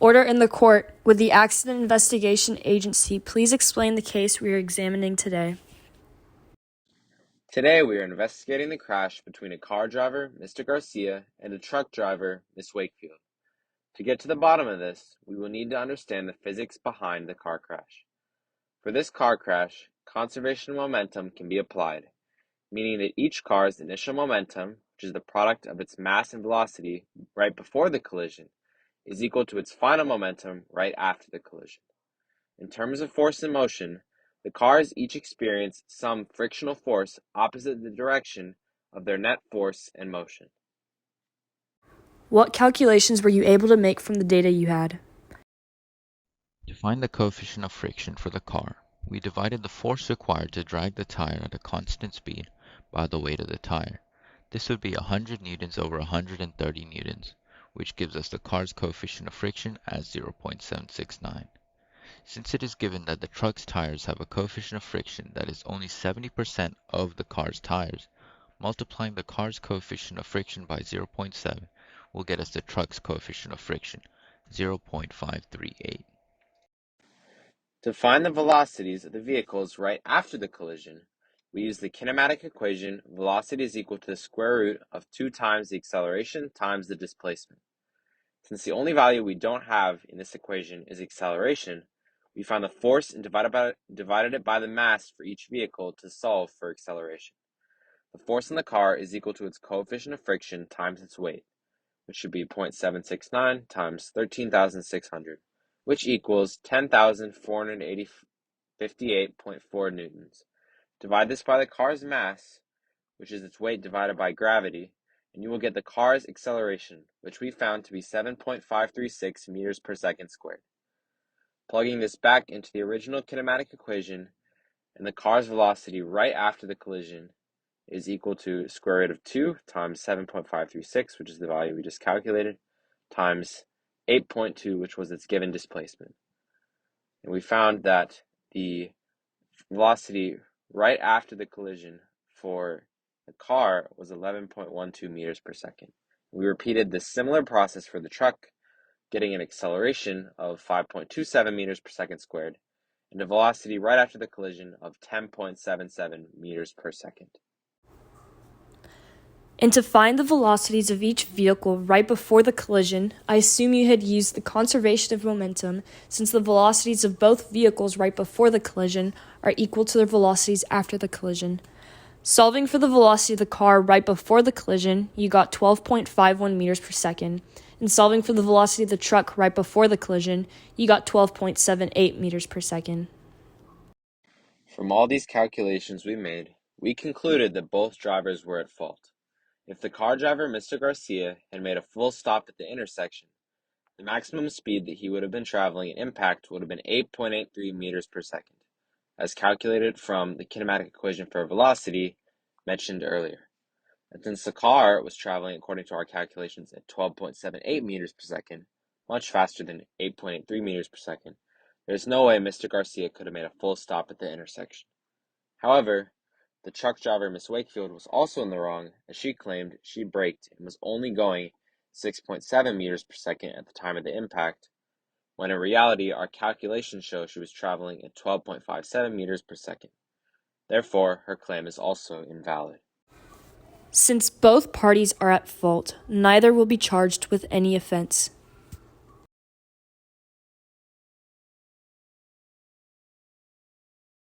Order in the court. Would the Accident Investigation Agency please explain the case we are examining today? Today we are investigating the crash between a car driver, Mr. Garcia, and a truck driver, Miss Wakefield. To get to the bottom of this, we will need to understand the physics behind the car crash. For this car crash, conservation of momentum can be applied, meaning that each car's initial momentum, which is the product of its mass and velocity right before the collision, is equal to its final momentum right after the collision. In terms of force and motion, the cars each experience some frictional force opposite the direction of their net force and motion. What calculations were you able to make from the data you had? To find the coefficient of friction for the car, we divided the force required to drag the tire at a constant speed by the weight of the tire. This would be 100 newtons over 130 newtons, which gives us the car's coefficient of friction as 0.769. Since it is given that the truck's tires have a coefficient of friction that is only 70% of the car's tires, multiplying the car's coefficient of friction by 0.7 will get us the truck's coefficient of friction, 0.538. To find the velocities of the vehicles right after the collision, we use the kinematic equation velocity is equal to the square root of 2 times the acceleration times the displacement. Since the only value we don't have in this equation is acceleration, we found the force and divided it by the mass for each vehicle to solve for acceleration. The force in the car is equal to its coefficient of friction times its weight, which should be 0.769 times 13,600, which equals 10,458.4 newtons. Divide this by the car's mass, which is its weight divided by gravity, and you will get the car's acceleration, which we found to be 7.536 meters per second squared. Plugging this back into the original kinematic equation, and the car's velocity right after the collision is equal to square root of 2 times 7.536, which is the value we just calculated, times 8.2, which was its given displacement. And we found that the velocity right after the collision for the car was 11.12 meters per second. We repeated this similar process for the truck, getting an acceleration of 5.27 meters per second squared, and a velocity right after the collision of 10.77 meters per second. And to find the velocities of each vehicle right before the collision, I assume you had used the conservation of momentum, since the velocities of both vehicles right before the collision are equal to their velocities after the collision. Solving for the velocity of the car right before the collision, you got 12.51 meters per second. And solving for the velocity of the truck right before the collision, you got 12.78 meters per second. From all these calculations we made, we concluded that both drivers were at fault. If the car driver, Mr. Garcia, had made a full stop at the intersection, the maximum speed that he would have been traveling at impact would have been 8.83 meters per second, as calculated from the kinematic equation for velocity mentioned earlier. And since the car was traveling according to our calculations at 12.78 meters per second, much faster than 8.83 meters per second, there's no way Mr. Garcia could have made a full stop at the intersection. However, the truck driver, Miss Wakefield, was also in the wrong, as she claimed she braked and was only going 6.7 meters per second at the time of the impact, when in reality our calculations show she was traveling at 12.57 meters per second. Therefore, her claim is also invalid. Since both parties are at fault, neither will be charged with any offense.